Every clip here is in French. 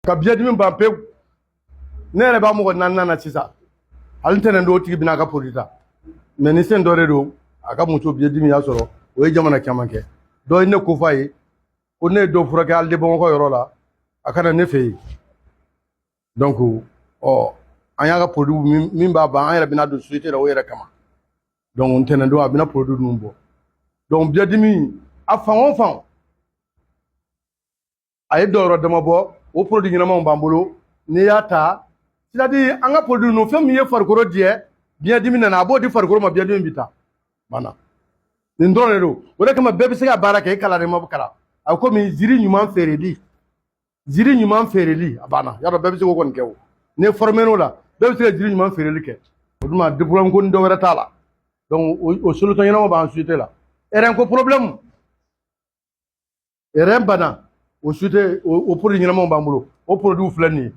ka biyadimi ban pew ne yɛrɛ b'a mɔgɔ naani na sisan hali tɛnɛn dɔw tigi bɛna a ka produit ta mais ni sen dɔ de don a ka muso biyadimi y'a sɔrɔ o ye jamana caman kɛ dɔ ye ne ko f'a ye ko ne ye dɔ furakɛ hali de Bamakɔ yɔrɔ la a kana ne fɛ yen donc an y'a ka produit min b'a ban an yɛrɛ bɛna don société la o yɛrɛ kama donc ntɛnɛn don a bɛna produit ninnu bɔ donc biyadimi a fan o fan a ye dɔ yɔrɔ dama bɔ o produit ɲɛnamaw b'an bolo n'i y'a ta c'est-à-dire an ka produit ninnu fɛn min ye farikolo jɛ biyadimi nana a b'o di farikolo ma biyadimi bi taa banna nin dɔrɔn de don o de kama bɛɛ bɛ se ka baara kɛ i kalan de ma kalan a komi ziri ɲuman feereli a banna y'a dɔn bɛɛ bɛ se k'o kɔni kɛ o n'i formé n'o la bɛɛ bɛ se ka ziri ɲuman feereli kɛ o duma diplôme ko ni dɔ wɛrɛ t'a la donc o solution ɲɛnama b'an société la RN ko problème RN banna o société o produit ɲɛnamaw b'an bolo o produit filɛ nin ye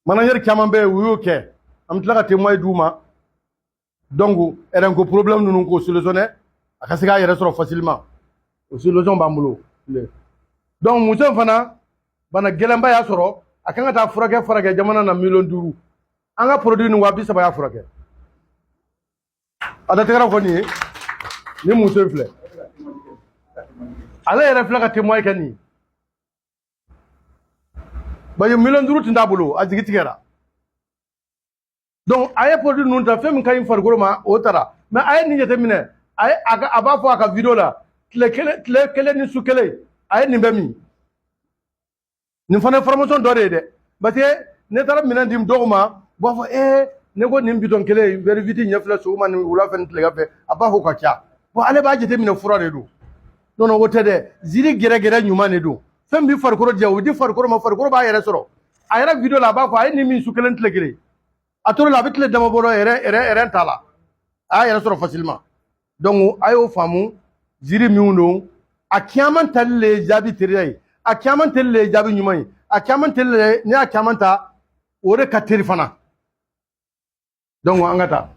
manager caman bɛ yen u y'o kɛ an bɛ tila ka témoin d'u ma donc RN ko problème ninnu k'o solutionner a ka se k'a yɛrɛ sɔrɔ facilement o solution b'an bolo donc muso in fana bana gɛlɛnba y'a sɔrɔ a kan ka taa furakɛ jamana na 500,000 an ka produit nin 30,000 y'a furakɛ a datigɛra fɔ nin ye ni muso in filɛ ale yɛrɛ filɛ ka témoin kɛ nin ye parce que 500,000 tun t'a bolo a jigi tigɛra donc a ye produit ninnu ta fɛn min ka ɲi farikolo ma o taara mais a ye nin jateminɛ a b'a fɔ a ka video la tile kelen ni su kelen a ye nin bɛɛ min nin fana ye formation dɔ de ye dɛ parce que ne taara minɛn di dɔw ma u b'a fɔ ne ko nin bitɔn kelen veriviti ɲɛ filɛ sɔgɔma ni wula fɛ ni tilegan fɛ a b'a fɔ ka ca bon ale b'a jateminɛ fura de don non o tɛ dɛ ziri gɛrɛgɛrɛ ɲuman de don fɛn bi farikolo jɛ o di farikolo ma farikolo b'a yɛrɛ sɔrɔ a yɛrɛ video la a b'a fɔ a ye nin min su kelen tile kelen a tora la a bɛ tile dama bɔ RN t'a la a y'a yɛrɛ sɔrɔ facilement donc a y'o faamu ziri min don a caman tali le ye jaabi teriya ye a caman tali le ye jaabi ɲuman ye a caman tali le n'i y'a caman ta o de ka teri fana donc an ka taa